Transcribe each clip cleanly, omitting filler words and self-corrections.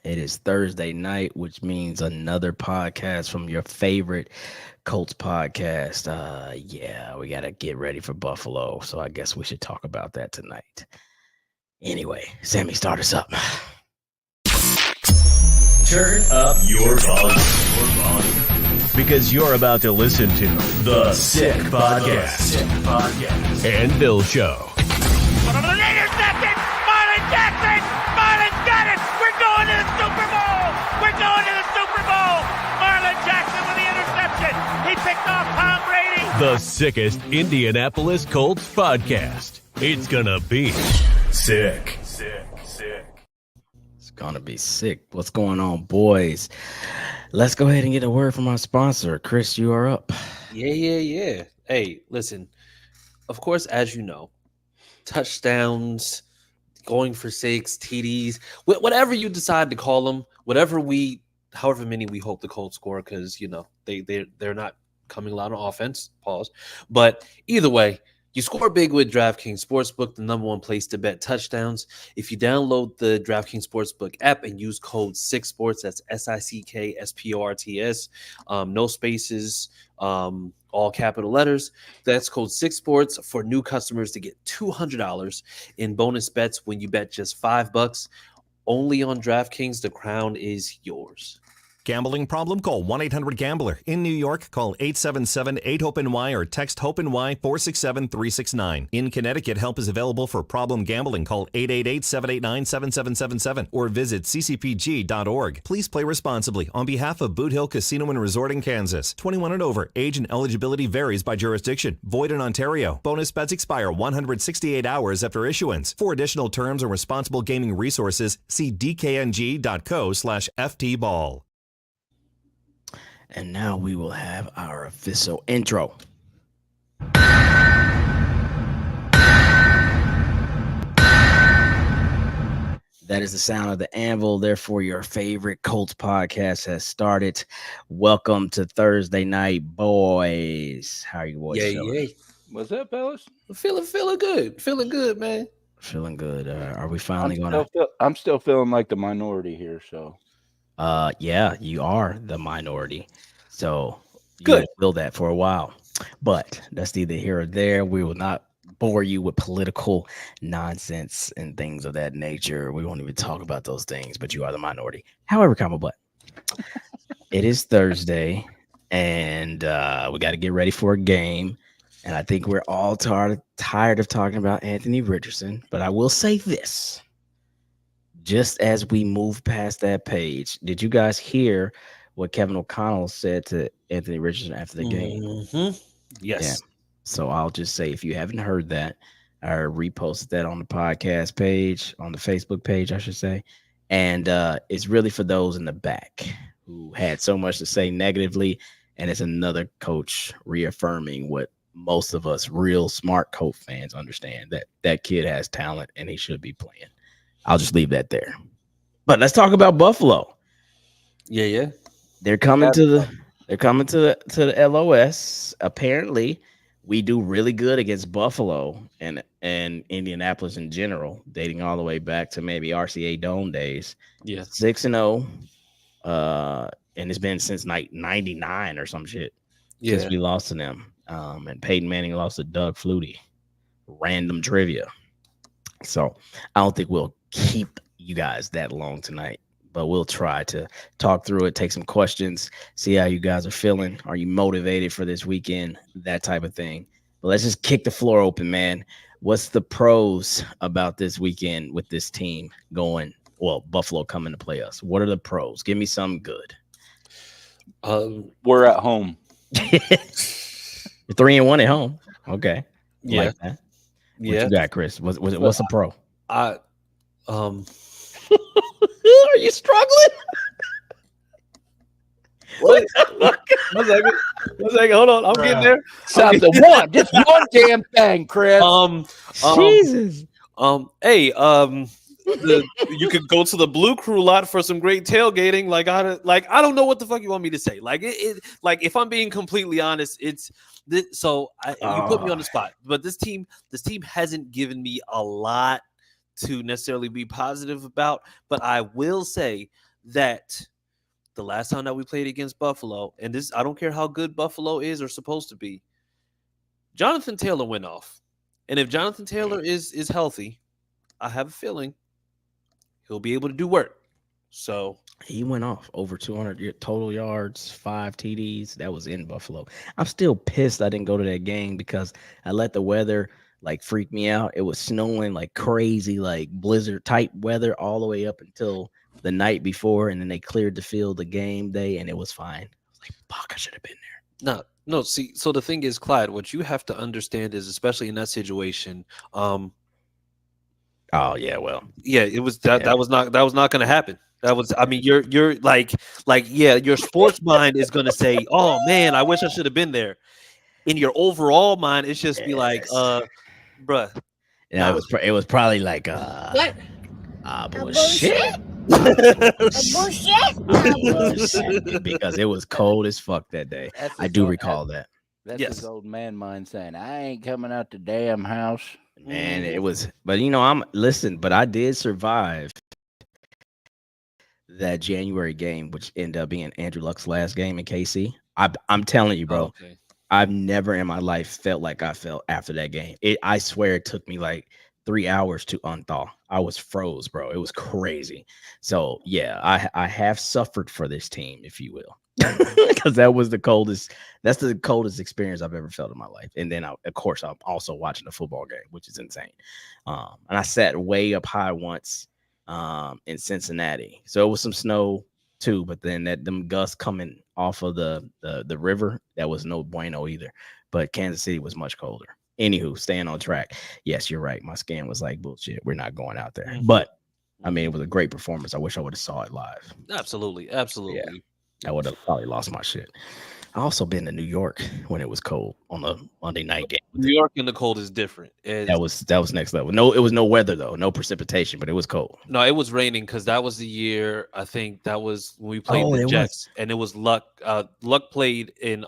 It is Thursday night, which means another podcast from your favorite Colts podcast. Yeah, we got to get ready for Buffalo. So I guess we should talk about that tonight. Anyway, Sammy, start us up. Turn up your volume. Because you're about to listen to The Sick Podcast. And Bill Show. Intercepted! Marlon Jackson! Marlon's got it! We're going to the Super Bowl! We're going to the Super Bowl! Marlon Jackson with the interception! He picked off Tom Brady! The sickest Indianapolis Colts podcast. It's gonna be sick. It's going to be sick. What's going on, boys? Let's go ahead and get a word from our sponsor. Chris, you are up. Yeah. Hey, listen, of course, as you know, touchdowns, going for six, TDs, whatever you decide to call them, however many we hope the Colts score, because, you know, they're not coming a lot on offense, pause. But either way, you score big with DraftKings Sportsbook, the number one place to bet touchdowns. If you download the DraftKings Sportsbook app and use code SICKSPORTS, that's SICKSPORTS, no spaces, all capital letters. That's code SICKSPORTS for new customers to get $200 in bonus bets when you bet just $5. Only on DraftKings, the crown is yours. Gambling problem? Call 1-800-GAMBLER. In New York, call 877-8-HOPE-NY or text HOPE-NY 467-369. In Connecticut, help is available for problem gambling. Call 888-789-7777 or visit ccpg.org. Please play responsibly on behalf of Boot Hill Casino and Resort in Kansas. 21 and over. Age and eligibility varies by jurisdiction. Void in Ontario. Bonus bets expire 168 hours after issuance. For additional terms and responsible gaming resources, see dkng.co/ftball. And now we will have our official intro. That is the sound of the anvil. Therefore, your favorite Colts podcast has started. Welcome to Thursday night, boys. How are you boys feeling? Yeah. What's up, fellas? Feeling good, man. Feeling good. Are we finally going to? I'm still feeling like the minority here, so. Yeah, you are the minority. So you Good. Feel that for a while. But that's neither here or there. We will not bore you with political nonsense and things of that nature. We won't even talk about those things, but you are the minority. However, but it is Thursday, and we got to get ready for a game. And I think we're all tired of talking about Anthony Richardson. But I will say this. Just as we move past that page, did you guys hear what Kevin O'Connell said to Anthony Richardson after the game? Mm-hmm. Yes. Yeah. So I'll just say, if you haven't heard that, I reposted that on the podcast page, on the Facebook page, I should say. And it's really for those in the back who had so much to say negatively. And it's another coach reaffirming what most of us real smart Colt fans understand, that kid has talent and he should be playing. I'll just leave that there. But let's talk about Buffalo. Yeah. They're coming to the LOS. Apparently, we do really good against Buffalo and Indianapolis in general, dating all the way back to maybe RCA Dome days. Yeah. 6-0. And it's been since 99 or some shit. Yeah. Since we lost to them. And Peyton Manning lost to Doug Flutie. Random trivia. So I don't think we'll keep you guys that long tonight, but we'll try to talk through it, take some questions, see how you guys are feeling. Are you motivated for this weekend? That type of thing. But let's just kick the floor open, man. What's the pros about this weekend with this team going? Well, Buffalo coming to play us. What are the pros? Give me something good. We're at home. You're 3-1 at home. Okay. Yeah. Like that. What Yeah. you got, Chris? What's a pro? Are you struggling? One second. Hold on. I'm getting there. Something just one damn thing, Chris. Jesus. Hey, you could go to the Blue Crew lot for some great tailgating. I don't know what the fuck you want me to say. Like if I'm being completely honest, it's this. So you put me on the spot. But this team hasn't given me a lot to necessarily be positive about. But I will say that the last time that we played against Buffalo, and this, I don't care how good Buffalo is or supposed to be, Jonathan Taylor went off. And if Jonathan Taylor is healthy, I have a feeling he'll be able to do work. So he went off over 200 total yards, 5 TDs. That was in Buffalo. I'm still pissed I didn't go to that game because I let the weather like freak me out. It was snowing like crazy, like blizzard type weather all the way up until the night before, and then they cleared the field the game day, and it was fine. I was like, fuck, I should have been there. No. See, so the thing is, Clyde, what you have to understand is, especially in that situation, Oh yeah, well, yeah, it was that was not going to happen. That was, I mean, you're like yeah, your sports mind is going to say, oh man, I wish I should have been there. In your overall mind, it's just be like, bruh. Yeah, it was probably like What? bullshit. Bullshit. Because it was cold as fuck that day. That's I do recall that. That's Yes. his old man mind saying, I ain't coming out the damn house. Man, it was, but but I did survive that January game, which ended up being Andrew Luck's last game in KC. I'm telling you, bro, Okay. I've never in my life felt like I felt after that game. I swear it took me like 3 hours to unthaw. I was froze, bro. It was crazy. So yeah, I have suffered for this team, if you will, because that's the coldest experience I've ever felt in my life. And then of course I'm also watching a football game, which is insane. And I sat way up high once in Cincinnati, so it was some snow too, but then them gusts coming off of the river, that was no bueno either. But Kansas City was much colder. Anywho, staying on track. Yes, you're right. My skin was like, bullshit, we're not going out there. But I mean, it was a great performance. I wish I would have saw it live. Absolutely. Yeah, I would have probably lost my shit. I also been to New York when it was cold on a Monday night game. New York in the cold is different. That was next level. No, it was no weather though, no precipitation, but it was cold. No, it was raining because that was the year, I think that was when we played the it Jets, and it was Luck. Luck played in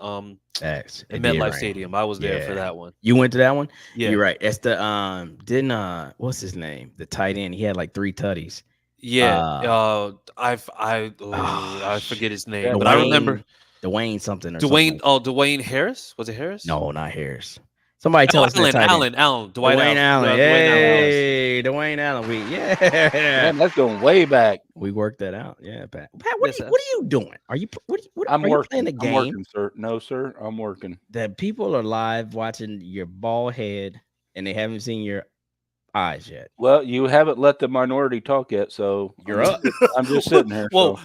Facts. in It did MetLife rain. Stadium. I was there for Yeah. that one. You went to that one? Yeah, You're right. That's the didn't what's his name? The tight end. He had like 3 tutties. yeah. I forget his name, Yeah, but I remember Dwayne something or Dwayne. something. Oh, Dwayne Harris. Was it Harris? No, not Harris. Somebody tell us that tight end. Allen. Dwayne Allen. Allen. Hey, Dwayne Allen. Man, that's going way back. We worked that out. Yeah, Pat. Pat, Yes, what are you doing? Are you I'm are you working. playing a I'm game working, sir. No, sir. I'm working. that people are live watching your bald head and they haven't seen your eyes yet? Well, you haven't let the minority talk yet, so You're up. I'm just sitting here. Well, so.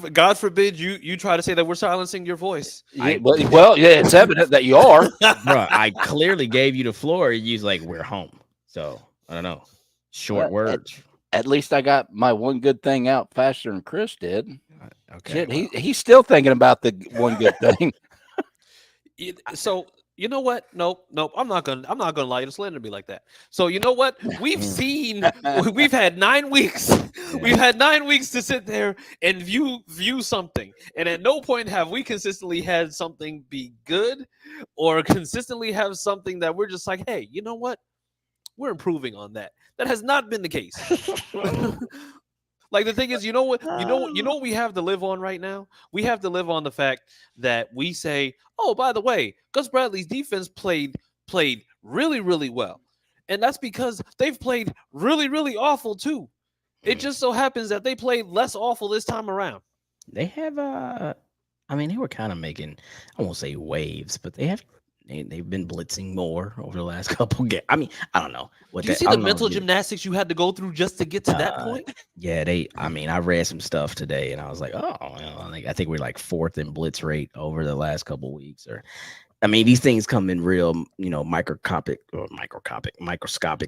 God forbid you try to say that we're silencing your voice. Yeah, it's evident that you are. Bro, I clearly gave you the floor. You was like, we're home. So I don't know. Short Well, words. At least I got my one good thing out faster than Chris did. Okay. Shit, well, he's still thinking about the one good thing. So you know what? Nope. I'm not gonna lie to slander me like that. So you know what? We've had 9 weeks. We've had 9 weeks to sit there and view something, and at no point have we consistently had something be good, or consistently have something that we're just like, hey, you know what? We're improving on that. That has not been the case. Like the thing is, you know what we have to live on right now? We have to live on the fact that we say, oh, by the way, Gus Bradley's defense played really, really well. And that's because they've played really, really awful too. It just so happens that they played less awful this time around. they have I mean, they were kind of making, I won't say waves, but they've been blitzing more over the last couple games. I mean, I don't know what Do you see I the don't know mental if you- gymnastics you had to go through just to get to that point? Yeah, I mean, I read some stuff today and I was like, oh, I think we're like 4th in blitz rate over the last couple weeks. Or, I mean, these things come in real, microscopic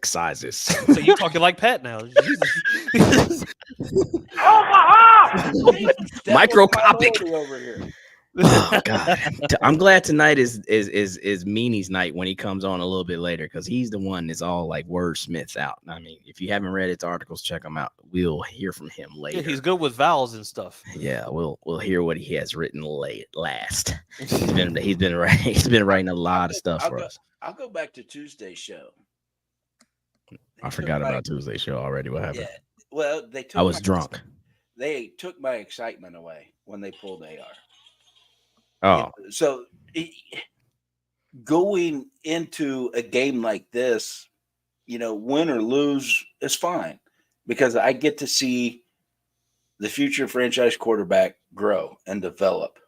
sizes. So you're talking like Pat now. Jesus. Microscopic. over here. Oh God, I'm glad tonight is Meanie's night when he comes on a little bit later, because he's the one that's all like wordsmiths out. I mean, if you haven't read his articles, check them out. We'll hear from him later. Yeah, he's good with vowels and stuff. Yeah, we'll hear what he has written last. He's been writing a lot of stuff for us. I'll go back to Tuesday's show. I forgot about Tuesday's show already. What happened? Yeah. Well, they took I was drunk. they took my excitement away when they pulled AR. Oh, So going into a game like this, win or lose is fine because I get to see the future franchise quarterback grow and develop,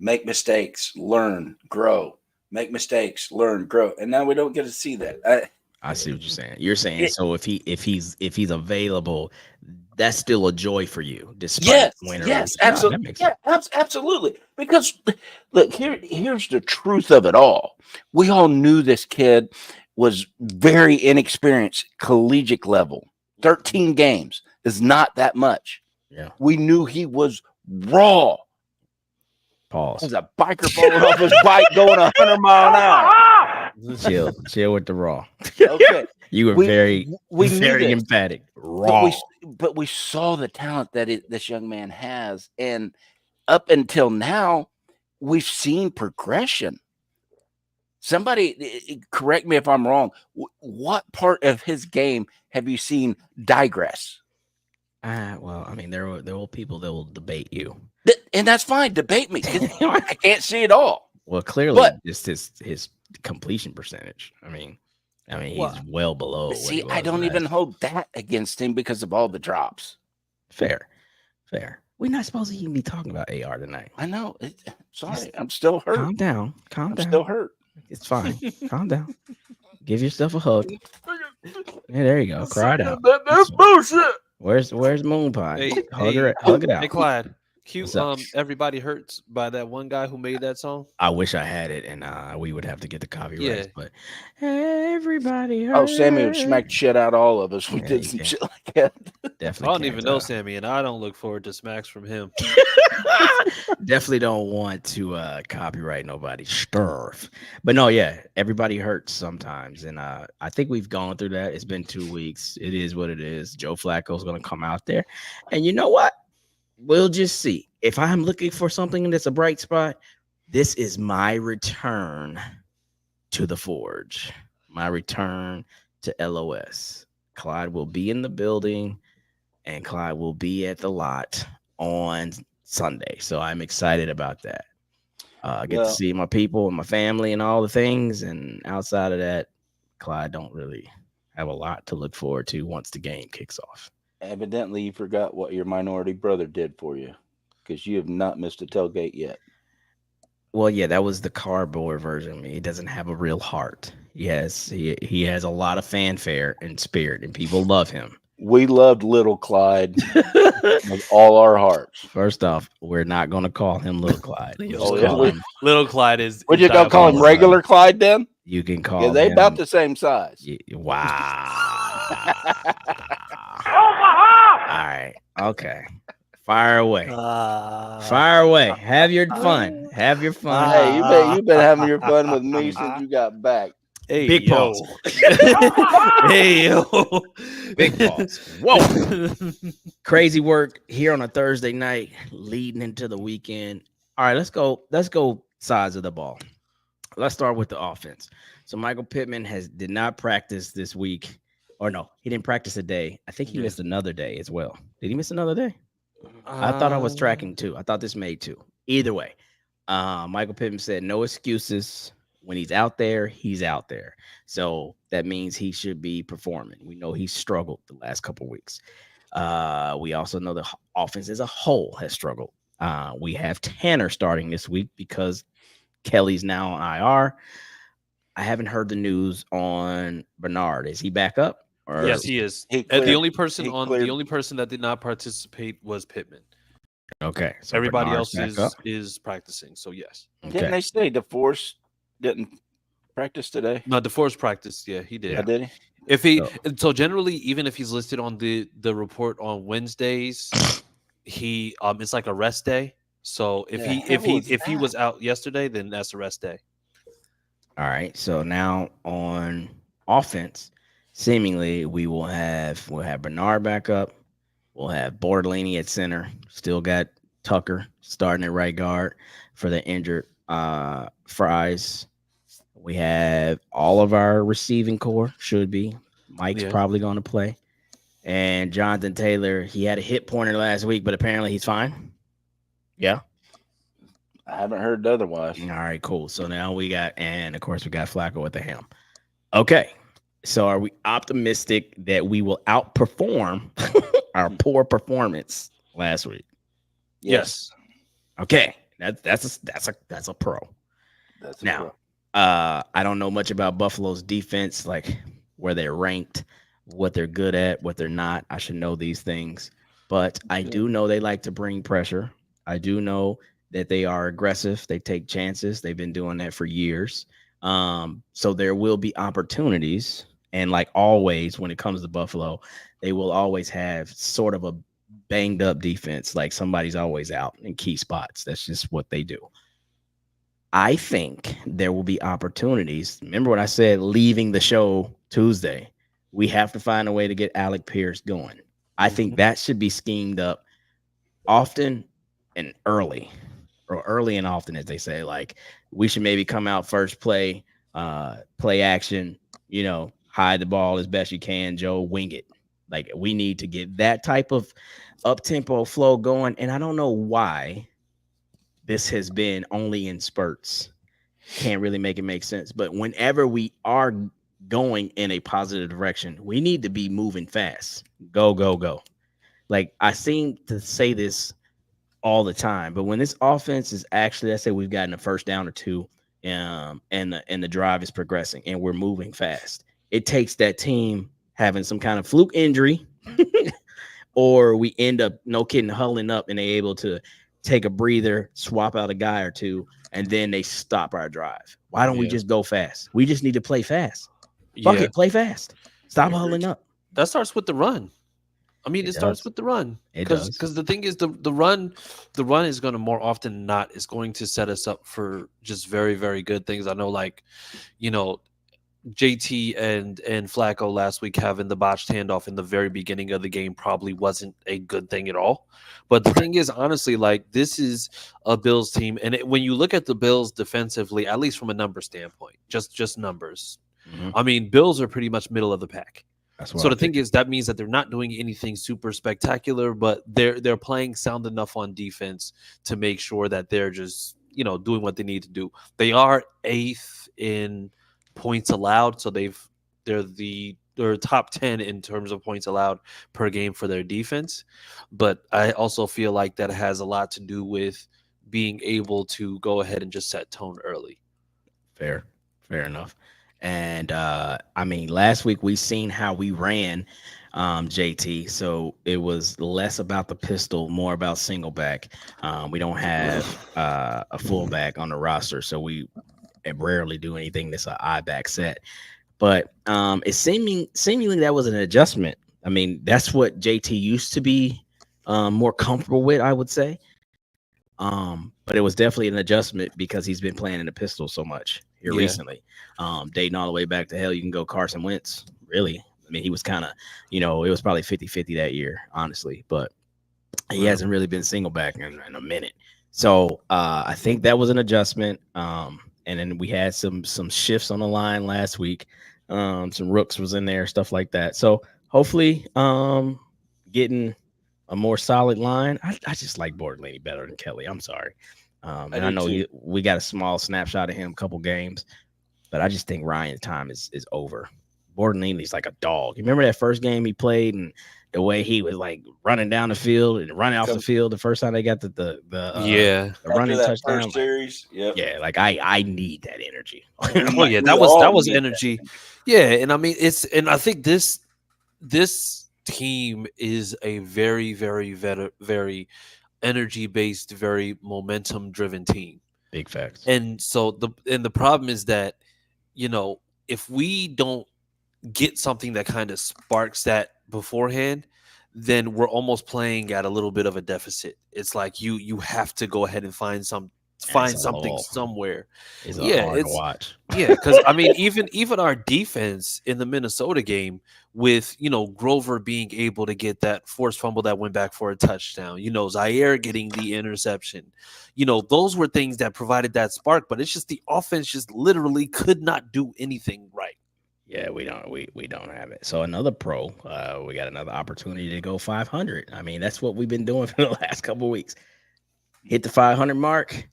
make mistakes, learn, grow, make mistakes, learn, grow. And now we don't get to see that. I see what you're saying. You're saying so if he's available, that's still a joy for you, despite win or lose. Absolutely. That makes Yeah, absolutely. Because look, here's the truth of it all. We all knew this kid was very inexperienced, collegiate level. 13 games is not that much. Yeah. We knew he was raw. Pause. As a biker falling off his bike going 100 mile an hour. Chill with the raw. Okay. You were very emphatic. Raw. But we saw the talent that this young man has. And up until now, we've seen progression. Somebody correct me if I'm wrong. What part of his game have you seen digress? Well, I mean, there will people that will debate you. And that's fine. Debate me. I can't see it all. Well, clearly, just his completion percentage. I mean, he's well below. See, I don't even hold that against him because of all the drops. Fair. We're not supposed to even be talking about AR tonight. I know. Sorry, I'm still hurt. Calm down. I'm still hurt. It's fine. Calm down. Give yourself a hug. Yeah, there you go. Cry it out. That's bullshit. Where's Moon Pie? Hug it out. Hey, Clyde. Cute. Everybody Hurts by that one guy who made that song. I wish I had it, and we would have to get the copyright. But everybody hurts. Oh, Sammy would smack shit out all of us. We did some shit like that. Definitely. I don't even know Sammy, and I don't look forward to smacks from him. Definitely don't want to copyright nobody. Sturf. But no, yeah, everybody hurts sometimes, and I think we've gone through that. It's been 2 weeks. It is what it is. Joe Flacco's going to come out there, and you know what? We'll just see. If I'm looking for something that's a bright spot, this is my return to the Forge, my return to LOS. Clyde will be in the building, and Clyde will be at the lot on Sunday. So I'm excited about that. I get to see my people and my family and all the things. And outside of that, Clyde don't really have a lot to look forward to once the game kicks off. Evidently, you forgot what your minority brother did for you, because you have not missed a tailgate yet. Well, yeah, that was the cardboard version of me. He doesn't have a real heart. Yes, he has a lot of fanfare and spirit, and people love him. We loved little Clyde with all our hearts. First off, we're not going to call him little Clyde. Little Clyde is. Would you go call him regular Clyde then? You can call him. They about the same size. Wow. All right. Okay. Fire away. Fire away. Have your fun. Have your fun. Hey, you've been having your fun with me since you got back. Hey, big pause. Hey, yo. Big pause. Whoa. Crazy work here on a Thursday night leading into the weekend. All right, let's go sides of the ball. Let's start with the offense. So Michael Pittman did not practice this week. Or no, he didn't practice a day. I think he missed another day as well. Did he miss another day? I thought I was tracking 2. I thought this made 2. Either way, Michael Pittman said no excuses. When he's out there, he's out there. So that means he should be performing. We know he's struggled the last couple of weeks. We also know the offense as a whole has struggled. We have Tanner starting this week because Kelly's now on IR. I haven't heard the news on Bernard. Is he back up? Yes, he is. The only person that did not participate was Pittman. Okay, so everybody else is practicing. So yes. Okay. Didn't they say DeForest didn't practice today? No, DeForest practiced. Yeah, he did. Yeah, did he? If he so generally, even if he's listed on the report on Wednesdays, he it's like a rest day. So if he was out yesterday, then that's a rest day. All right. So now on offense, seemingly we'll have Bernard back up. We'll have Bortolini at center. Still got Tucker starting at right guard for the injured Fries. We have all of our receiving core should be. Mike's probably going to play. And Jonathan Taylor, he had a hit pointer last week, but apparently he's fine. Yeah. I haven't heard otherwise. All right, cool. So now and of course, we got Flacco with the ham. Okay. So are we optimistic that we will outperform our poor performance last week? Yes. Okay. That's a pro. That's Now, I don't know much about Buffalo's defense, like where they're ranked, what they're good at, what they're not. I should know these things, but I do know they like to bring pressure. I do know that they are aggressive. They take chances. They've been doing that for years. So there will be opportunities. And like always, when it comes to Buffalo, they will always have sort of a banged up defense. Like somebody's always out in key spots. That's just what they do. I think there will be opportunities. Remember what I said leaving the show Tuesday? We have to find a way to get Alec Pierce going. I think that should be schemed up often and early, or early and often, as they say. Like we should maybe come out first play action, hide the ball as best you can, Joe, wing it. Like we need to get that type of up-tempo flow going. And I don't know why this has been only in spurts. Can't really make it make sense. But whenever we are going in a positive direction, we need to be moving fast. Go, go, go. Like I seem to say this all the time, but when this offense is actually, let's say we've gotten a first down or two, and the drive is progressing and we're moving fast, it takes that team having some kind of fluke injury or we end up, no kidding, hulling up and they're able to take a breather, swap out a guy or two, and then they stop our drive. Why don't we just go fast? We just need to play fast. Fuck it, play fast. Stop hulling up. That starts with the run. I mean, it starts with the run. Because the thing is, the run is going to more often than not is going to set us up for just very, very good things. I know, like, JT and Flacco last week having the botched handoff in the very beginning of the game probably wasn't a good thing at all. But the thing is, honestly, like this is a Bills team, and when you look at the Bills defensively, at least from a number standpoint, just numbers. I mean, Bills are pretty much middle of the pack. So the thing is, that means that they're not doing anything super spectacular, but they're playing sound enough on defense to make sure that they're just doing what they need to do. They are 8th in points allowed, so they're top 10 in terms of points allowed per game for their defense. But I also feel like that has a lot to do with being able to go ahead and just set tone early. Fair enough. And I mean, last week we seen how we ran JT, so it was less about the pistol, more about single back. We don't have a fullback on the roster, so we rarely do anything that's an I back set. But it's seemingly that was an adjustment. I mean, that's what JT used to be more comfortable with, I would say. But it was definitely an adjustment because he's been playing in the pistol so much here recently. Dating all the way back to hell, you can go Carson Wentz, really. I mean, he was kind of, it was probably 50-50 that year, honestly. But he hasn't really been single back in a minute. So I think that was an adjustment. And then we had some shifts on the line last week. Some rooks was in there, stuff like that. So hopefully getting a more solid line. I just like Bordelini better than Kelly. I'm sorry. And I know we got a small snapshot of him a couple games, but I just think Ryan's time is over. Bordelini's like a dog. You remember that first game he played and the way he was like running down the field and running off the field the first time they got the running touchdown. First series. Yeah, like I need that energy. Oh yeah, that was energy. Yeah, and I mean I think this team is a very, very, very, very energy-based, very momentum-driven team. Big facts. And so the problem is that, if we don't get something that kind of sparks that beforehand, then we're almost playing at a little bit of a deficit. It's like you have to go ahead and find something somewhere. It's hard to watch. Yeah, because I mean, even our defense in the Minnesota game with Grover being able to get that forced fumble that went back for a touchdown, Zaire getting the interception, those were things that provided that spark. But it's just the offense just literally could not do anything right. Yeah, we don't have it. So another pro, we got another opportunity to go 500. I mean, that's what we've been doing for the last couple of weeks. Hit the 500 mark,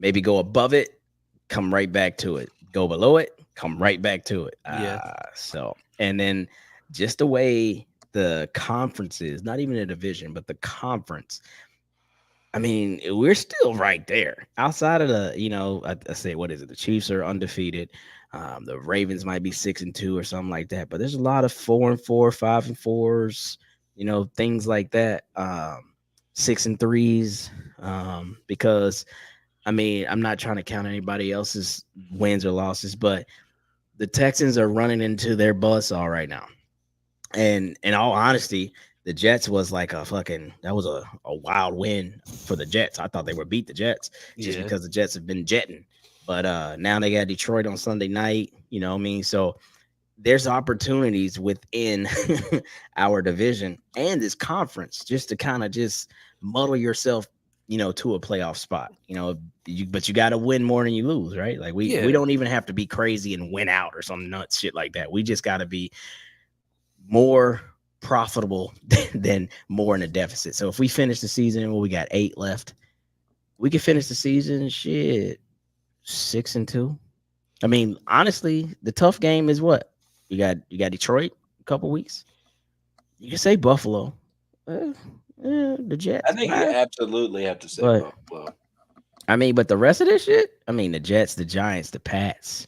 maybe go above it, come right back to it. Go below it, come right back to it. Yeah. So and then just the way the conference is, not even a division, but the conference. I mean, we're still right there. Outside of the, I say, what is it? The Chiefs are undefeated. The Ravens might be 6-2 or something like that. But there's a lot of 4-4, 5-4s, things like that. 6-3s. Because I mean, I'm not trying to count anybody else's wins or losses, but the Texans are running into their buzzsaw right now. And in all honesty, the Jets was like that was a wild win for the Jets. I thought they would beat the Jets just because the Jets have been jetting. But now they got Detroit on Sunday night. You know what I mean? So there's opportunities within our division and this conference just to kind of just muddle yourself, to a playoff spot. But you got to win more than you lose, right? Like we don't even have to be crazy and win out or some nuts shit like that. We just got to be more profitable than more in a deficit. So if we finish the season, we got 8 left, we can finish the season 6-2. I mean, honestly, the tough game is what you got Detroit a couple weeks. You can say Buffalo, the Jets. I think you absolutely have to say Buffalo. I mean, but the rest of this shit, I mean, the Jets, the Giants, the Pats,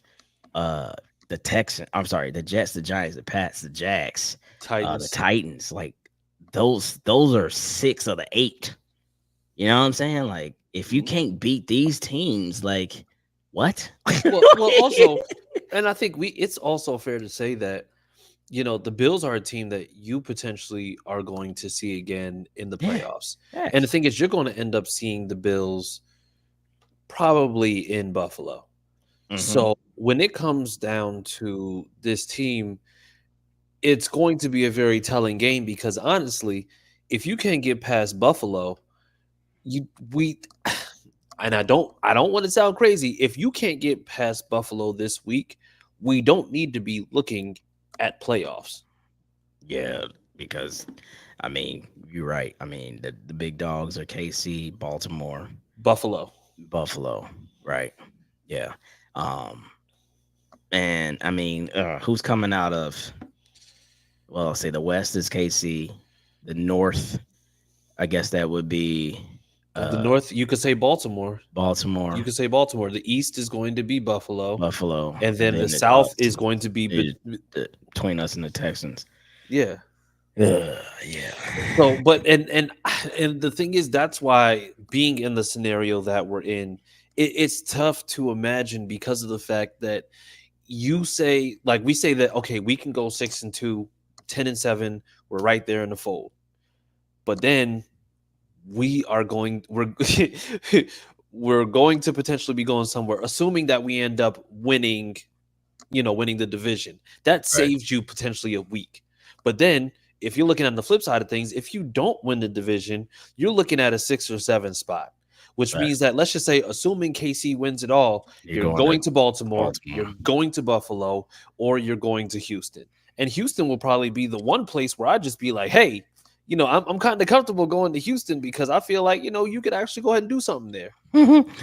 the Texans. I'm sorry, the Jets, the Giants, the Pats, the Jags, the Titans. Like those are 6 of the 8. You know what I'm saying? Like if you can't beat these teams, like what? well, also, and I think it's also fair to say that the Bills are a team that you potentially are going to see again in the playoffs. Yeah. And the thing is, you're going to end up seeing the Bills probably in Buffalo. Mm-hmm. So when it comes down to this team, it's going to be a very telling game because honestly, if you can't get past Buffalo, and I don't want to sound crazy. If you can't get past Buffalo this week, we don't need to be looking at playoffs. Yeah, because I mean, you're right. I mean, the big dogs are KC, Baltimore, Buffalo, right? Yeah. And I mean, who's coming out of? Well, I'll say the West is KC, the North, I guess that would be the North. You could say Baltimore. You could say Baltimore. The East is going to be Buffalo, and then the South is going to be between us and the Texans. Yeah. Yeah. So, but and the thing is, that's why being in the scenario that we're in, it's tough to imagine because of the fact that we say that okay, we can go 6-2, 10-7, we're right there in the fold, but then we're going to potentially be going somewhere, assuming that we end up winning the division. That saves you potentially a week, but then. If you're looking at the flip side of things, if you don't win the division, you're looking at a 6 or 7 spot, which means that let's just say, assuming KC wins it all, you're going to Baltimore, you're going to Buffalo, or you're going to Houston. And Houston will probably be the one place where I'd just be like, hey, I'm kind of comfortable going to Houston because I feel like, you could actually go ahead and do something there.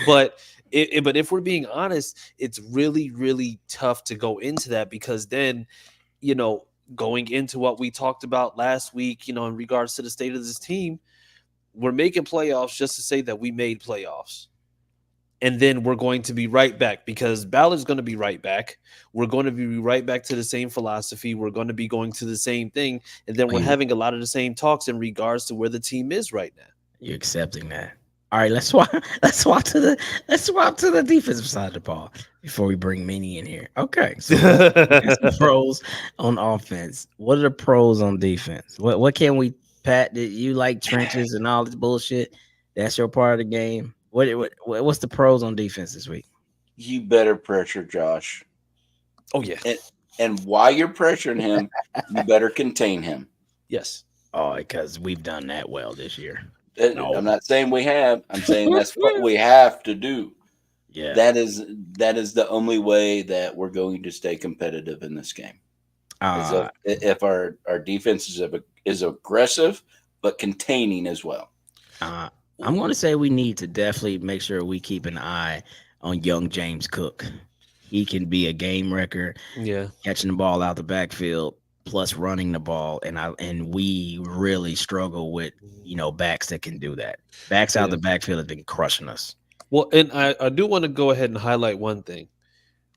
But if we're being honest, it's really, really tough to go into that because then, going into what we talked about last week, in regards to the state of this team, we're making playoffs just to say that we made playoffs. And then we're going to be right back because Ballard's going to be right back. We're going to be right back to the same philosophy. We're going to be going to the same thing. And then we're having a lot of the same talks in regards to where the team is right now. You're accepting that. All right, let's swap to the defensive side of the ball before we bring Minnie in here. Okay, so that's the pros on offense. What are the pros on defense? What can we, Pat? Did you like trenches and all this bullshit? That's your part of the game. What's the pros on defense this week? You better pressure Josh. Oh yeah, and while you're pressuring him, you better contain him. Yes. Oh, because we've done that well this year. No. I'm not saying we have. I'm saying that's what we have to do. Yeah. That is the only way that we're going to stay competitive in this game. Is if our defense is aggressive but containing as well. I'm going to say we need to definitely make sure we keep an eye on young James Cook. He can be a game wrecker, catching the ball out the backfield, plus running the ball, and we really struggle with backs that can do that. Backs out the backfield have been crushing us. Well, and I do want to go ahead and highlight one thing.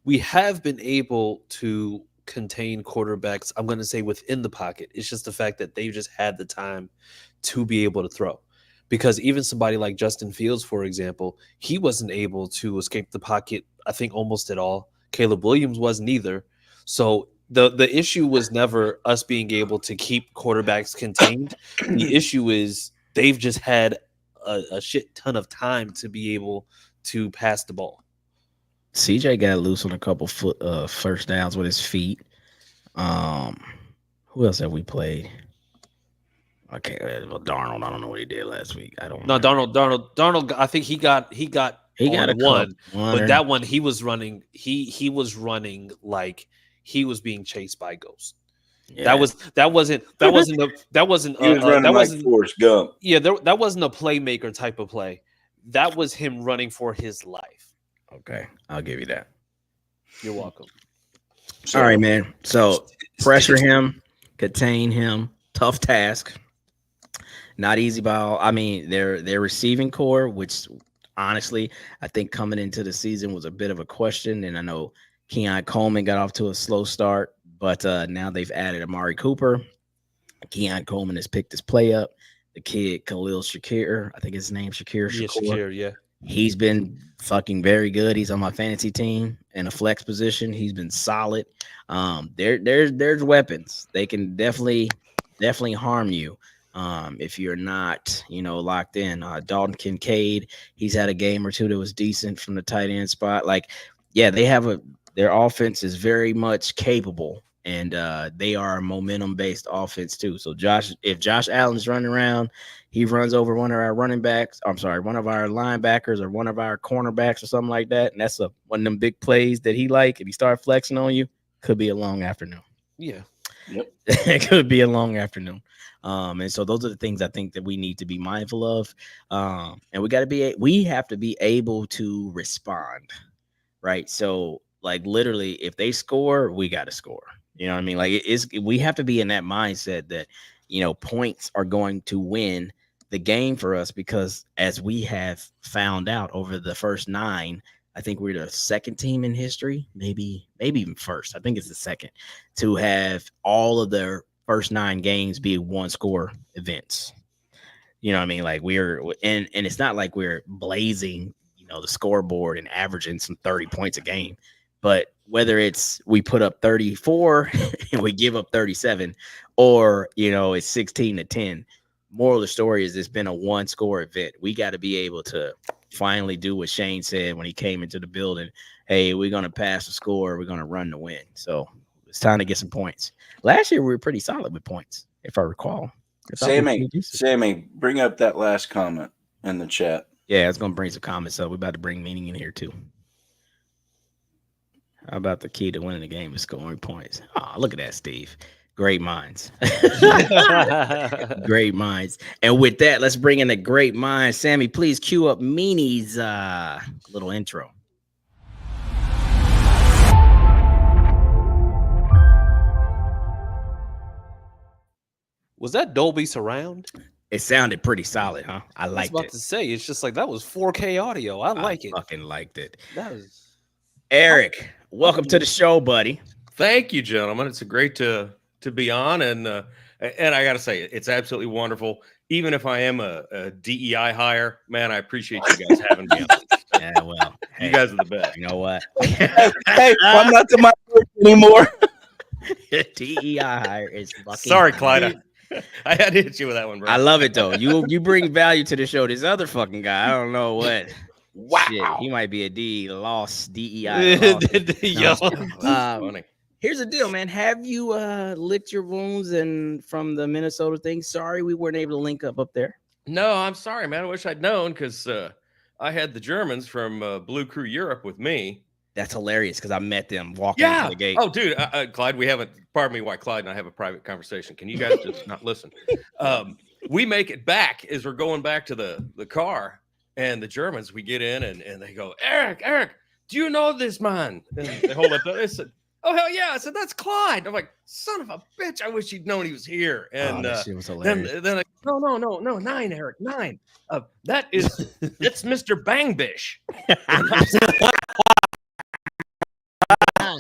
We have been able to contain quarterbacks, I'm going to say, within the pocket. It's just the fact that they've just had the time to be able to throw. Because even somebody like Justin Fields, for example, he wasn't able to escape the pocket, I think, almost at all. Caleb Williams wasn't either. So the issue was never us being able to keep quarterbacks contained. The issue is they've just had a shit ton of time to be able to pass the ball. CJ got loose on a couple first downs with his feet. Who else have we played? Okay, well, Darnold. I don't know what he did last week. I don't know. Darnold. I think he got a one, but that one he was running. He was running like he was being chased by ghosts. Yeah. That wasn't He was running like Forrest Gump. Yeah, that wasn't a playmaker type of play. That was him running for his life. Okay, I'll give you that. You're welcome. All right, man. So pressure him, contain him. Tough task. Not easy by all. I mean, their receiving core, which honestly, I think coming into the season was a bit of a question. And I know Keon Coleman got off to a slow start, but now they've added Amari Cooper. Keon Coleman has picked his play up. The kid, Khalil Shakir, I think his name Shakir. Yeah, Shakir, yeah. He's been fucking very good. He's on my fantasy team in a flex position. He's been solid. There's weapons. They can definitely harm you. If you're not, locked in. Dalton Kincaid, he's had a game or two that was decent from the tight end spot. Like, yeah, their offense is very much capable, and they are a momentum-based offense too. So if Josh Allen's running around, he runs over one of our running backs. I'm sorry, one of our linebackers or one of our cornerbacks or something like that, and that's one of them big plays that he and he start flexing on you, could be a long afternoon. Yeah. Yep. It could be a long afternoon. And so those are the things I think that we need to be mindful of. And we have to be able to respond, right? So like literally if they score, we got to score. You know what I mean? Like we have to be in that mindset that, points are going to win the game for us, because as we have found out over the first 9, I think we're the second team in history, maybe even first. I think it's the second to have all of their first 9 games be 1-score events. You know what I mean? Like and it's not like we're blazing, the scoreboard and averaging some 30 points a game, but whether it's we put up 34 and we give up 37, or, it's 16-10. Moral of the story is it's been a 1-score event. We got to be able to finally do what Shane said when he came into the building. Hey, we're going to pass the score. We're going to run the win. So it's time to get some points. Last year, we were pretty solid with points, if I recall. Sammy, bring up that last comment in the chat. Yeah, it's going to bring some comments up. We're about to bring meaning in here, too. How about the key to winning the game is scoring points? Oh, look at that, Steve. Great minds. Great minds. And with that, let's bring in the great minds. Sammy, please cue up Meanie's little intro. Was that Dolby Surround? It sounded pretty solid, huh? I liked it. I was about to say, it's just like that was 4K audio. I like it. Fucking liked it. That was Eric, welcome to the show, buddy. Thank you, gentlemen. It's great to be on, and I got to say, it's absolutely wonderful. Even if I am a DEI hire, man, I appreciate you guys having me on. Yeah, well, you guys are the best. You know what? Hey, I'm not to my work anymore. DEI hire is fucking. Sorry, Clyde. I had to hit you with that one, bro. I love it though. You bring value to the show. This other fucking guy, I don't know what. Wow, shit, he might be a DEI. Funny. Here's the deal, man. Have you licked your wounds and from the Minnesota thing? Sorry, we weren't able to link up there. No, I'm sorry, man. I wish I'd known, because I had the Germans from Blue Crew Europe with me. That's hilarious because I met them walking into the gate. Oh, dude, Clyde, we haven't. Pardon me, why Clyde and I have a private conversation. Can you guys just not listen? We make it back as we're going back to the car, and the Germans. We get in, and they go, Eric, do you know this man? And they hold up. They said, oh hell yeah! I said that's Clyde. I'm like, son of a bitch! I wish you'd known he was here. And that shit was hilarious. then like, no, 9, Eric, 9. That's Mr. Bangbish.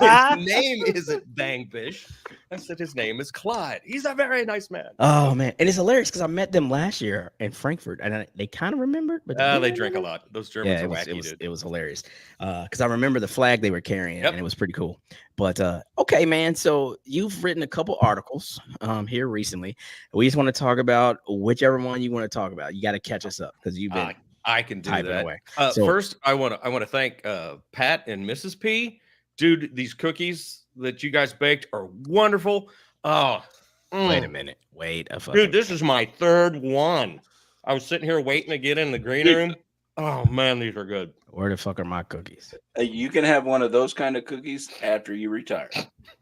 His name isn't Bangbish. I said his name is Clyde. He's a very nice man. Oh man, and it's hilarious because I met them last year in Frankfurt, and they kind of remembered, but they drink a lot. Those Germans are wacky, dude. It was hilarious because I remember the flag they were carrying, and it was pretty cool. But okay, man. So you've written a couple articles here recently. We just want to talk about whichever one you want to talk about. You got to catch us up because you've been. I can do that. Away. First, I want to thank Pat and Mrs. P. Dude, these cookies that you guys baked are wonderful. Oh, wait a minute. Dude, this is my third one. I was sitting here waiting to get in the green room. Oh man, these are good. Where the fuck are my cookies? You can have one of those kind of cookies after you retire.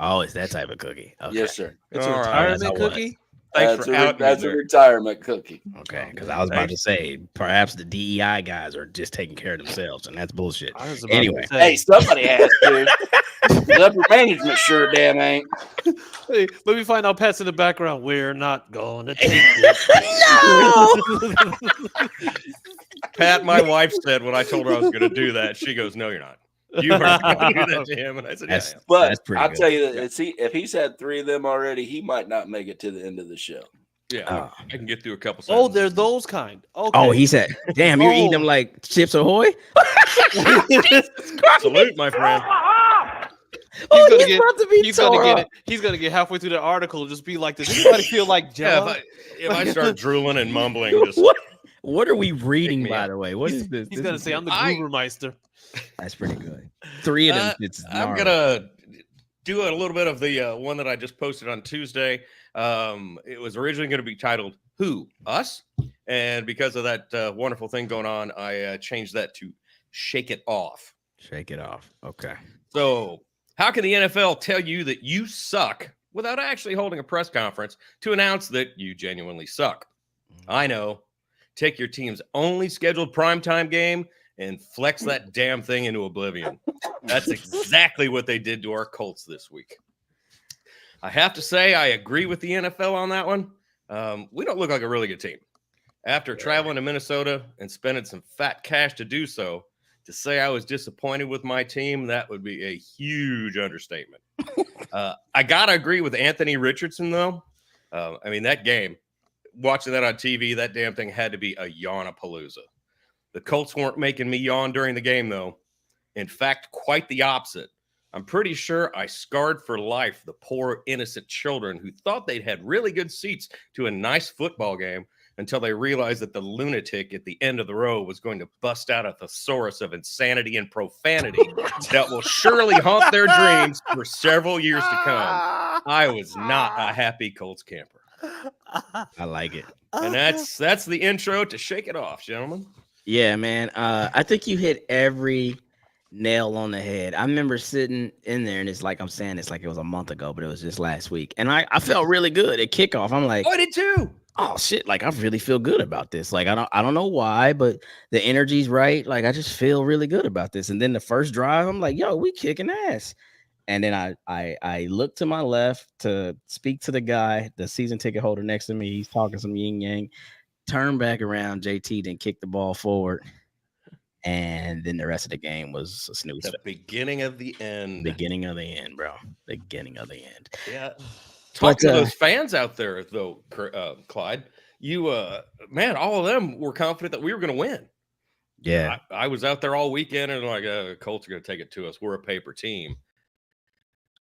Oh, it's that type of cookie. Okay. Yes, sir. It's a retirement cookie. Thanks that's a retirement cookie. Okay, because I was about to say perhaps the DEI guys are just taking care of themselves, and that's bullshit. Anyway, hey, somebody has to. The upper management sure damn ain't. Hey, let me find out Pat's in the background. We're not going to take it. Pat, my wife said when I told her I was going to do that, she goes, "No, you're not. You are going to do that to him." And I said, "Yeah." But I'll tell you that if he's had 3 of them already, he might not make it to the end of the show. Yeah, I can get through a couple. Oh, they're those kind. Okay. Oh, he said, "Damn, you're eating them like Chips Ahoy." Salute, my friend. He's gonna get halfway through the article and just be like, "Does anybody feel like Jello?" If I start drooling and mumbling, just what are we reading, by the way? What is this? He's gonna say, "I'm the Grubermeister." That's pretty good. 3 of them. I'm gonna do a little bit of the one that I just posted on Tuesday. It was originally going to be titled "Who Us," and because of that wonderful thing going on, I changed that to "Shake It Off." Shake it off. Okay. So, how can the NFL tell you that you suck without actually holding a press conference to announce that you genuinely suck? I know. Take your team's only scheduled primetime game and flex that damn thing into oblivion. That's exactly what they did to our Colts this week. I have to say, I agree with the NFL on that one. We don't look like a really good team. After traveling to Minnesota and spending some fat cash to do so, to say I was disappointed with my team, that would be a huge understatement. I got to agree with Anthony Richardson, though. I mean, that game, watching that on TV, that damn thing had to be a yawn-a-palooza. The Colts weren't making me yawn during the game, though. In fact, quite the opposite. I'm pretty sure I scarred for life the poor, innocent children who thought they'd had really good seats to a nice football game until they realized that the lunatic at the end of the row was going to bust out a thesaurus of insanity and profanity that will surely haunt their dreams for several years to come. I was not a happy Colts camper. I like it. And that's the intro to Shake It Off, gentlemen. Yeah, man. I think you hit every nail on the head. I remember sitting in there, and it's like I'm saying it's like it was a month ago, but it was just last week. And I felt really good at kickoff. I'm like, oh, I did too. Oh shit, like I really feel good about this. Like I don't know why, but the energy's right. Like I just feel really good about this. And then the first drive, I'm like, yo, we kicking ass. And then I look to my left to speak to the guy, the season ticket holder next to me. He's talking some yin yang. Turn back around, JT then kick the ball forward. And then the rest of the game was a snooze. The beginning of the end. Beginning of the end, bro. Beginning of the end. Yeah. Talk to those fans out there, though, Clyde. You, man, all of them were confident that we were going to win. Yeah. I was out there all weekend and like, Colts are going to take it to us. We're a paper team.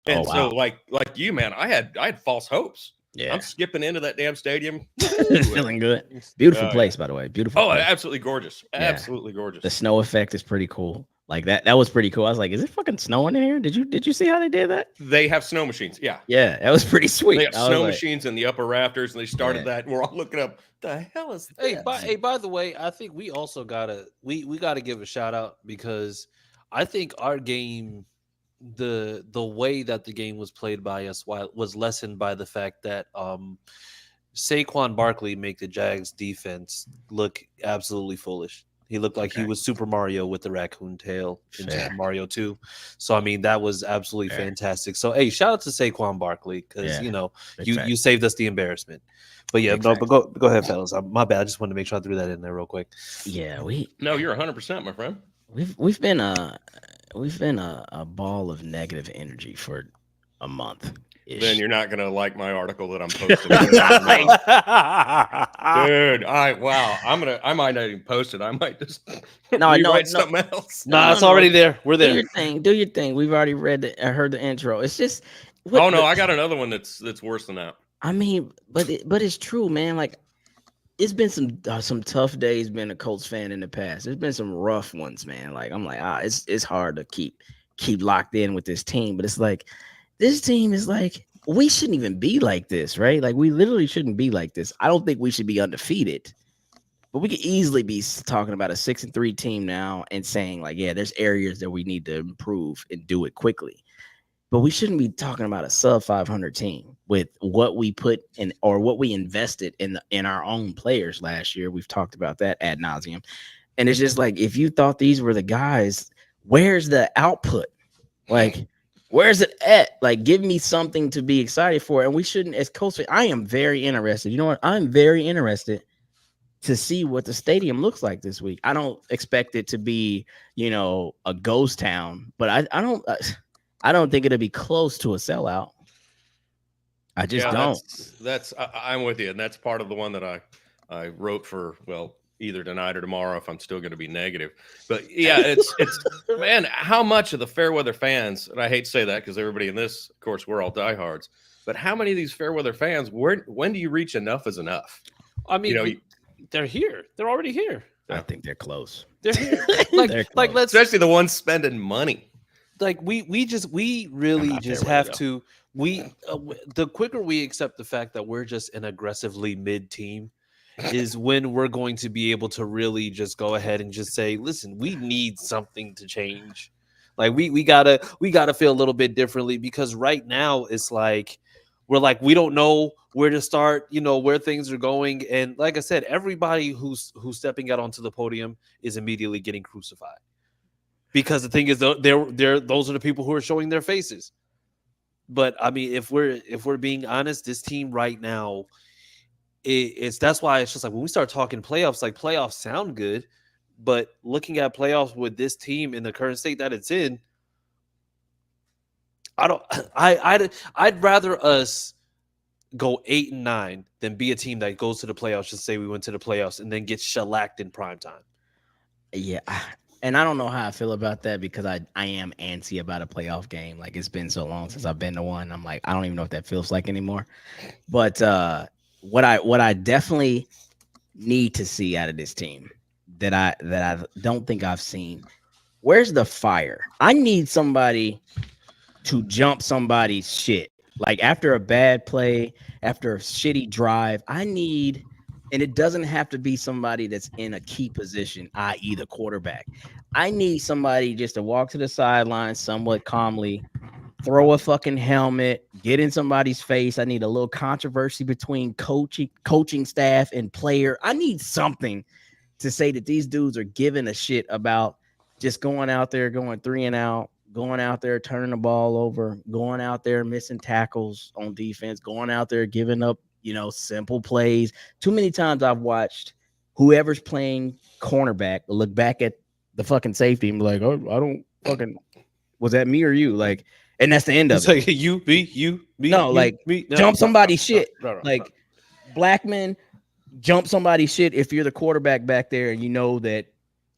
And so, like you, man, I had false hopes. Yeah. I'm skipping into that damn stadium. Feeling good. Beautiful place, by the way. Beautiful. Oh, place. absolutely gorgeous. Yeah. Absolutely gorgeous. The snow effect is pretty cool. Like that was pretty cool. I was like, is it fucking snowing in here? Did you see how they did that? They have snow machines. Yeah. Yeah, that was pretty sweet. They have I was snow like, machines in the upper rafters, and they started Yeah. that. We're all looking up. The hell is this? By the way, I think we also gotta we gotta give a shout out because I think our game, the way that the game was played by us was lessened by the fact that Saquon Barkley make the Jags defense look absolutely foolish. He looked like he was Super Mario with the raccoon tail in Fair. Super Mario 2. So I mean that was absolutely Fair. fantastic. So hey, shout out to Saquon Barkley because Yeah, you know big you facts. saved us the embarrassment. But yeah, Big no, facts. but go ahead, fellas. My bad. I just wanted to make sure I threw that in there real quick. Yeah, No, you're 100%, my friend. we've been a ball of negative energy for a month. Then you're not gonna like my article that I'm posting. Dude, I might not even post it. I might just rewrite something else. Nah, it's already there. We're Do there. your thing. Do your thing. We've already heard the intro. It's just. Oh no, I got another one that's worse than that. I mean, but it's true, man. Like, it's been some tough days being a Colts fan in the past. There's been some rough ones, man. Like, I'm like, it's hard to keep locked in with this team. But it's like, this team is like, we shouldn't even be like this, right? Like, we literally shouldn't be like this. I don't think we should be undefeated, but we could easily be talking about a 6-3 team now and saying like, yeah, there's areas that we need to improve and do it quickly. But we shouldn't be talking about a sub 500 team with what we put in or what we invested in our own players last year. We've talked about that ad nauseum. And it's just like, if you thought these were the guys, where's the output? Like, where's it at? Like, give me something to be excited for. And we shouldn't, as Colts fans, I am very interested. You know what? I'm very interested to see what the stadium looks like this week. I don't expect it to be, a ghost town, but I don't think it'll be close to a sellout. I just don't. I'm with you, and that's part of the one that I wrote for either tonight or tomorrow if I'm still going to be negative. But yeah, it's man, how much of the fair weather fans, and I hate to say that because everybody in this, of course, we're all diehards, but how many of these fair weather fans, when do you reach enough is enough? I mean, they're here. They're already here. I think they're close. They're here. They're close. Let's especially the ones spending money. like we really just have to the quicker we accept the fact that we're just an aggressively mid team is when we're going to be able to really just go ahead and just say, listen, we need something to change. Like we gotta feel a little bit differently because right now it's like we don't know where to start, where things are going. And like I said, everybody who's stepping out onto the podium is immediately getting crucified. Because the thing is, those are the people who are showing their faces. But I mean, if we're being honest, this team right now, that's why it's just like when we start talking playoffs, like playoffs sound good, but looking at playoffs with this team in the current state that it's in, I'd rather us go 8-9 than be a team that goes to the playoffs. Just say we went to the playoffs and then get shellacked in prime time. Yeah. And I don't know how I feel about that because I am antsy about a playoff game. Like, it's been so long since I've been to one. I'm like, I don't even know what that feels like anymore. But what I definitely need to see out of this team that I don't think I've seen, where's the fire? I need somebody to jump somebody's shit. Like, after a bad play, after a shitty drive, and it doesn't have to be somebody that's in a key position, i.e. the quarterback. I need somebody just to walk to the sideline somewhat calmly, throw a fucking helmet, get in somebody's face. I need a little controversy between coaching staff and player. I need something to say that these dudes are giving a shit about just going out there, going 3 and out, going out there, turning the ball over, going out there, missing tackles on defense, going out there, giving up, simple plays. Too many times I've watched whoever's playing cornerback look back at the fucking safety and be like, oh, I don't fucking, was that me or you? Like, and that's the end of It's it. like you, me. No, you, like, me. No, jump somebody's shit. No. Like, Blackman, jump somebody's shit if you're the quarterback back there and you know that,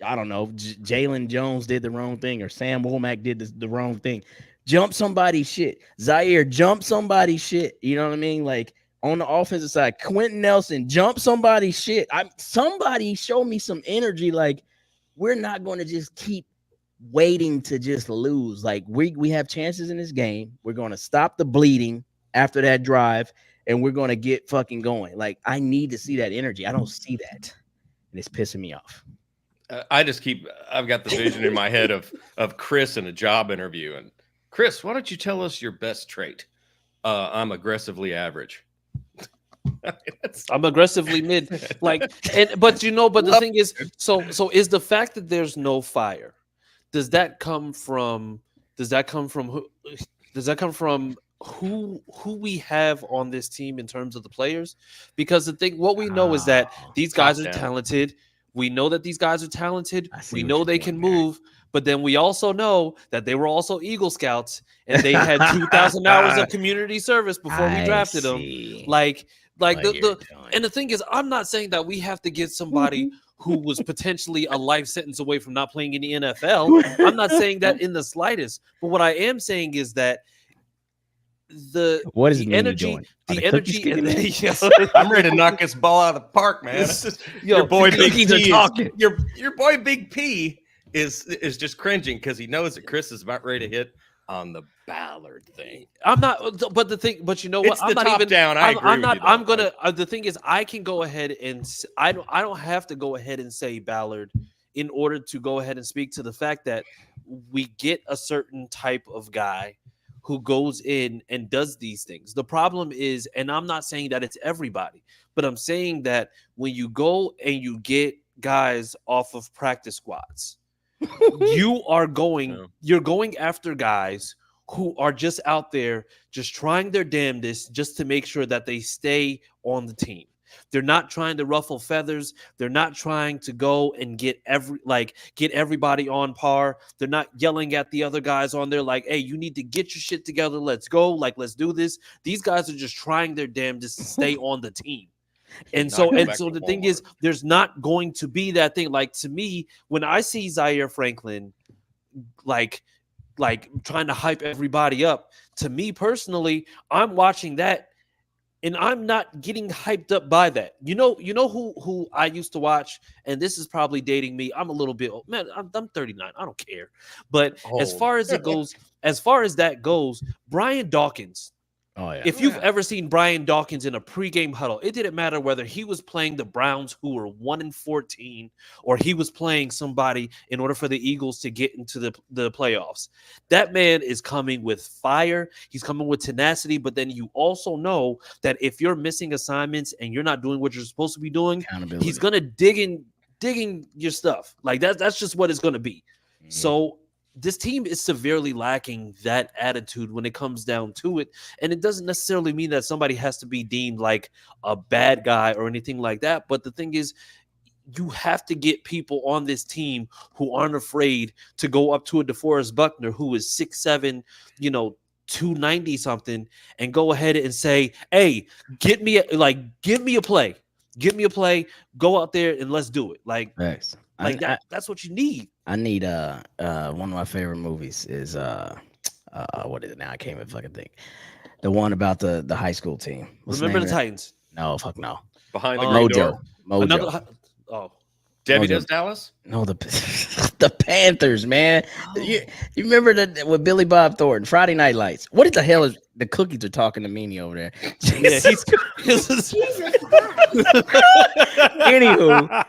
I don't know, Jalen Jones did the wrong thing or Sam Womack did the wrong thing. Jump somebody's shit. Zaire, jump somebody's shit. You know what I mean? Like, on the offensive side, Quentin Nelson, jump somebody's shit. Somebody show me some energy. Like, we're not going to just keep waiting to just lose. Like we have chances in this game. We're going to stop the bleeding after that drive, and we're going to get fucking going. Like I need to see that energy. I don't see that, and it's pissing me off. I've got the vision in my head of Chris in a job interview. And Chris, why don't you tell us your best trait? I'm aggressively average. I'm aggressively mid. But the thing is, so is the fact that there's no fire, does that come from who we have on this team in terms of the players? Because what we know is that these guys are talented. We know that these guys are talented. We know they can move, but then we also know that they were also Eagle Scouts and they had 2,000 hours of community service before we drafted them. And the thing is, I'm not saying that we have to get somebody who was potentially a life sentence away from not playing in the NFL. I'm not saying that in the slightest. But what I am saying is that the energy. I'm ready to knock this ball out of the park, man. Your boy Big P your boy Big P is just cringing because he knows that Chris is about ready to hit on the Ballard thing. I'm not, but you know what? I'm not even down. The thing is, I can go ahead and I don't have to go ahead and say Ballard in order to go ahead and speak to the fact that we get a certain type of guy who goes in and does these things. The problem is, and I'm not saying that it's everybody, but I'm saying that when you go and you get guys off of practice squads, you're going after guys who are just out there just trying their damnedest just to make sure that they stay on the team. They're not trying to ruffle feathers. They're not trying to go and get everybody on par. They're not yelling at the other guys on there like, hey, you need to get your shit together. Let's go. Like, let's do this. These guys are just trying their damnedest to stay on the team. And so the thing is, there's not going to be that thing. Like, to me, when I see Zaire Franklin, like trying to hype everybody up, to me personally, I'm watching that and I'm not getting hyped up by that. You know who I used to watch, and this is probably dating me. I'm a little bit old. Man, I'm 39. I don't care. But as far as that goes, Brian Dawkins. Oh, yeah. If you've ever seen Brian Dawkins in a pregame huddle, it didn't matter whether he was playing the Browns, who were 1-14, or he was playing somebody in order for the Eagles to get into the playoffs. That man is coming with fire. He's coming with tenacity. But then you also know that if you're missing assignments and you're not doing what you're supposed to be doing, he's gonna dig in your stuff. Like that's just what it's gonna be. Mm-hmm. So this team is severely lacking that attitude when it comes down to it. And it doesn't necessarily mean that somebody has to be deemed like a bad guy or anything like that. But the thing is, you have to get people on this team who aren't afraid to go up to a DeForest Buckner, who is 6'7", 290 something, and go ahead and say, hey, give me a play. Go out there and let's do it. Thanks. That's what you need. I need one of my favorite movies is what is it now? I can't even fucking think. The one about the high school team. Remember the Titans? No, fuck no. Behind the Green Door. Mojo. Debbie Does Dallas? No, the Panthers, man. You remember that with Billy Bob Thornton, Friday Night Lights? What the hell is the cookies are talking to Meanie over there? Anywho,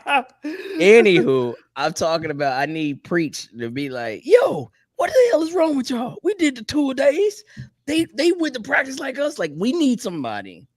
I'm talking about I need Preach to be like, yo, what the hell is wrong with y'all? We did the 2 days. They went to practice like us. Like, we need somebody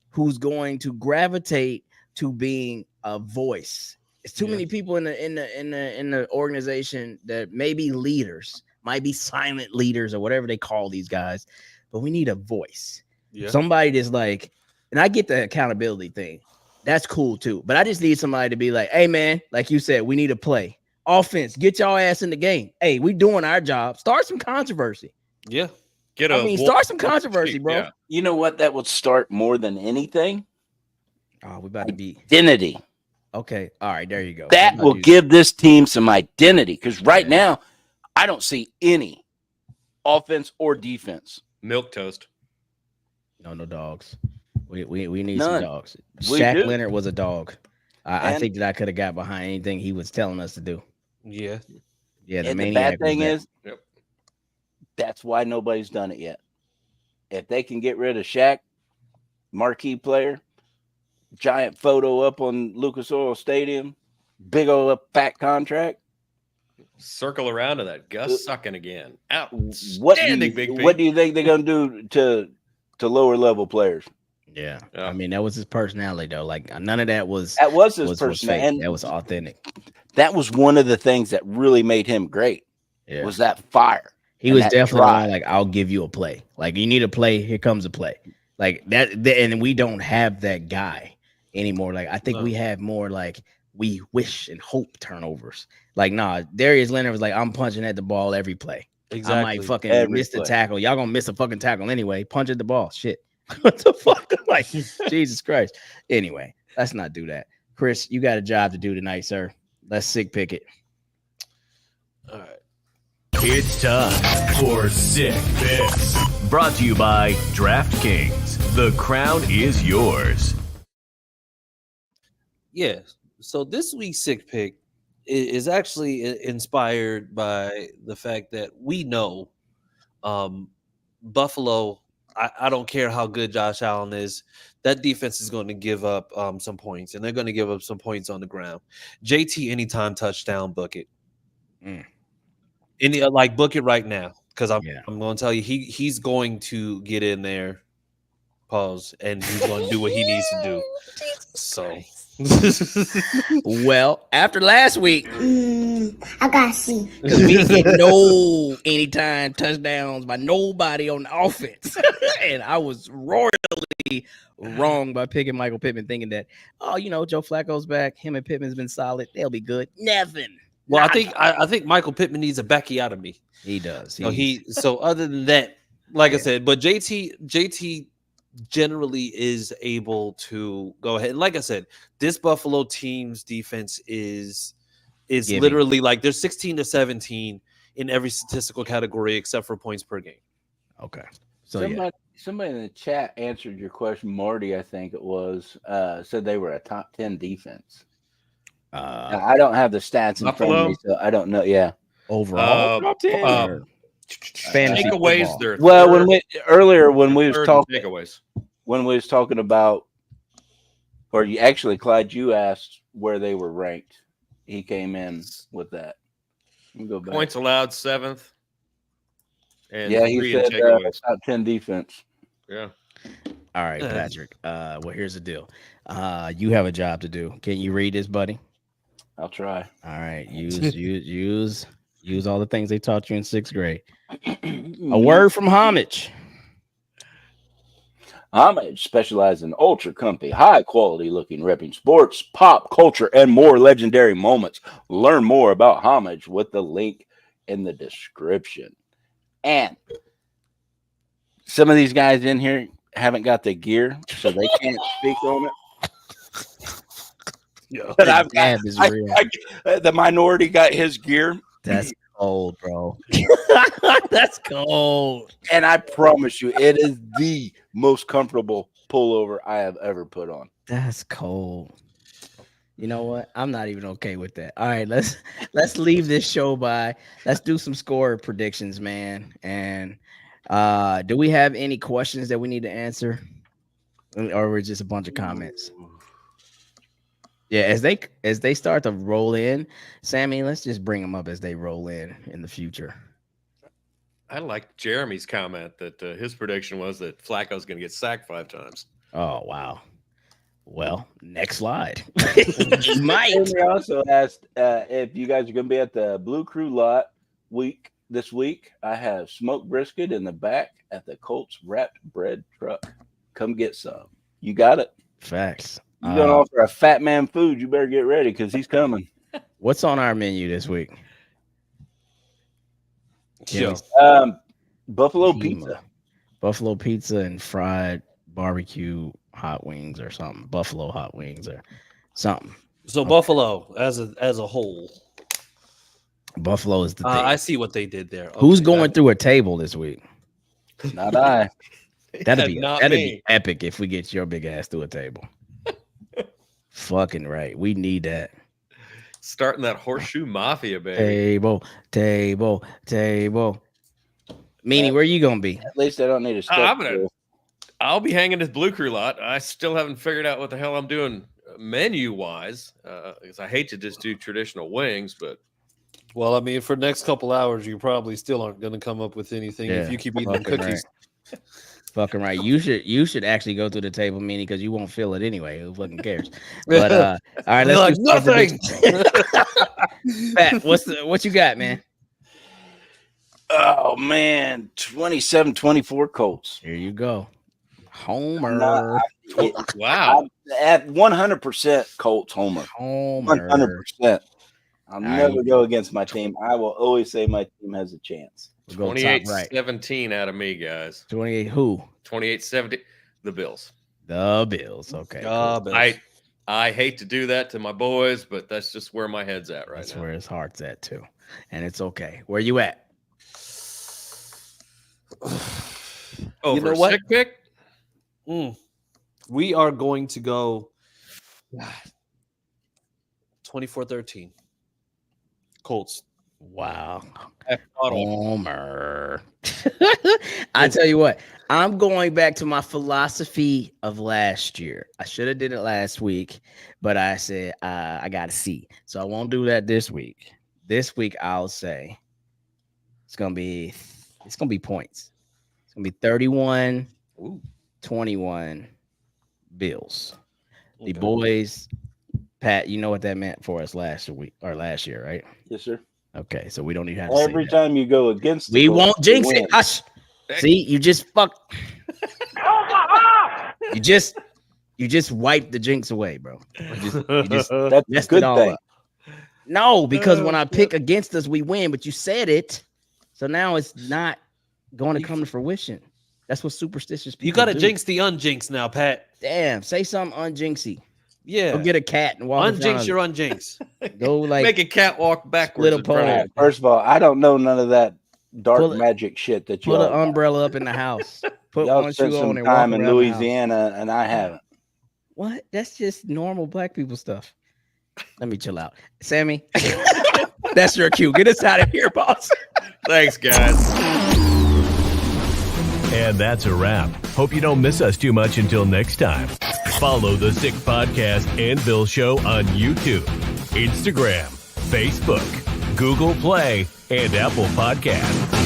who's going to gravitate to being a voice. It's too many people in the organization that may be leaders, might be silent leaders or whatever they call these guys, but we need a voice. Yeah. Somebody that's like, and I get the accountability thing. That's cool too. But I just need somebody to be like, hey man, like you said, we need to play offense. Get y'all ass in the game. Hey, we doing our job. Start some controversy. Yeah. Start some controversy, bro. Yeah. You know what? That would start more than anything. Oh, we about to be identity. Okay. All right. There you go. That will give this team some identity. Because right now, I don't see any offense or defense. Milk toast. No dogs. We need some dogs. Shaq Leonard was a dog. I think that I could have got behind anything he was telling us to do. Yeah. Yeah, And the maniac bad thing was is, Yep. that's why nobody's done it yet. If they can get rid of Shaq, marquee player, giant photo up on Lucas Oil Stadium, big old fat contract. Circle around to that. Gus sucking again. What do Outstanding, Big you think they're gonna do to lower level players? Yeah. Yeah. I mean, that was his personality though. Like none of that was That was his was person, fake. and That was authentic. that was one of the things that really made him great. Yeah. Was that fire? He and was that definitely drive. on, like, I'll give you a play. Like, you need a play, here comes a play. Like that, and we don't have that guy anymore. Like, I think we have more like we wish and hope turnovers. Like, nah, Darius Leonard was like, I'm punching at the ball every play. Exactly. I might fucking Every miss the play. tackle. Y'all gonna miss a fucking tackle anyway. Punch at the ball. Shit. What the fuck? Like, Jesus Christ. Anyway, let's not do that. Chris, you got a job to do tonight, sir. Let's sick pick it. All right. It's time for Sick Picks. Brought to you by DraftKings. The crown is yours. Yeah. So this week's sick pick is actually inspired by the fact that we know Buffalo. I don't care how good Josh Allen is. That defense is going to give up some points, and they're going to give up some points on the ground. JT anytime touchdown, book it. Book it right now, because I'm going to tell you he's going to get in there. Pause, and he's going to do what he needs to do. So, well, after last week, I gotta see. because we didn't get no anytime touchdowns by nobody on the offense. And I was royally wrong by picking Michael Pittman, thinking that, Joe Flacco's back. Him and Pittman's been solid. They'll be good. Nothing. well, I think Michael Pittman needs a Becky out of me. He does. So other than that, like I said, but JT generally is able to go ahead. And like I said, this Buffalo team's defense is literally like they're 16 to 17 in every statistical category except for points per game. Okay. So somebody in the chat answered your question. Marty, I think it was, said they were a top 10 defense. Now, I don't have the stats in front of me, so I don't know. Yeah. Overall, top 10. Fantasy takeaways. football. They're Well, third, when we was third talking, takeaways. when we was talking about, or you actually, Clyde, you asked where they were ranked. He came in with that. Let me go back. Points allowed 7th. And Yeah, he 3 in said takeaways. top 10 defense. Yeah. All right, Patrick. Well, here's the deal. You have a job to do. Can you read this, buddy? I'll try. All right. Use all the things they taught you in 6th grade. A word from Homage. Homage specializes in ultra comfy, high quality looking repping sports, pop culture, and more legendary moments. Learn more about Homage with the link in the description. And some of these guys in here haven't got the gear, so they can't speak on it. But the minority got his gear. That's cold, bro. That's cold. And I promise you, it is the most comfortable pullover I have ever put on. That's cold. You know what? I'm not even okay with that. All right, let's leave this show by. Let's do some score predictions, man. And do we have any questions that we need to answer, or we're just a bunch of comments? Yeah, as they start to roll in, Sammy, let's just bring them up as they roll in the future. I like Jeremy's comment that his prediction was that Flacco's going to get sacked 5 times. Oh, wow. Well, next slide. He might. And we also asked if you guys are going to be at the Blue Crew lot this week. I have smoked brisket in the back at the Colts wrapped bread truck. Come get some. You got it. Facts. You're going to offer a fat man food. You better get ready because he's coming. What's on our menu this week? Yo. Buffalo Kima. pizza. Buffalo pizza and fried barbecue hot wings or something. Buffalo hot wings or something. So Buffalo as a whole. Buffalo is the thing. I see what they did there. Who's Okay, going through a table this week? Not I. That'd Not be me. epic if we get your big ass through a table. Fucking right. We need that. Starting that horseshoe mafia, baby. Table. Meanie, where you gonna be? At least I don't need a step. I'll be hanging this Blue Crew lot. I still haven't figured out what the hell I'm doing menu-wise, because I hate to just do traditional wings, but Well, I mean, for the next couple hours, you probably still aren't going to come up with anything if you keep eating them cookies. Right. Fucking right. You should actually go through the table, Meanie, because you won't feel it anyway. Who fucking cares? But all right, let's do nothing. Pat, what you got, man? Oh man, 27-24 Colts. Here you go. Homer. Wow. At 100% Colts homer. 100%. I'll never go against my team. I will always say my team has a chance. 28-17 out of me, guys. 28 who? 28-17. The Bills. The Bills. Okay. Bills. I hate to do that to my boys, but that's just where my head's at right now. That's where his heart's at too. And it's okay. Where you at? You know for what? sick pick? We are going to go 24-13. Colts. Wow. Huddle. Homer. I tell you what, I'm going back to my philosophy of last year. I should have did it last week, but I said I got to see. So I won't do that this week. This week I'll say it's gonna be points. It's gonna be 31-21 Bills. The boys, Pat, you know what that meant for us last year, right? Yes, sir. Okay, so we don't even have to Every time you go against we won't jinx it. Hush. See, you just fuck. You just wiped the jinx away, bro. You just That's a good thing. up. No, because when I pick against us, we win, but you said it. So now it's not going to come to fruition. That's what superstitious people You got to do. jinx the unjinx now, Pat. Damn, say something unjinxy. Yeah. Go get a cat and walk Unjinx your unjinx. Go like Make a cat walk backwards. little pole. First of all, I don't know none of that dark magic shit that you put an umbrella up in the house. Put y'all one spent shoe on some and walk time in around the house. Louisiana, and I haven't. What? That's just normal black people stuff. Let me chill out. Sammy, that's your cue. Get us out of here, boss. Thanks, guys. And that's a wrap. Hope you don't miss us too much until next time. Follow the Sick Podcast and Bill Show on YouTube, Instagram, Facebook, Google Play, and Apple Podcasts.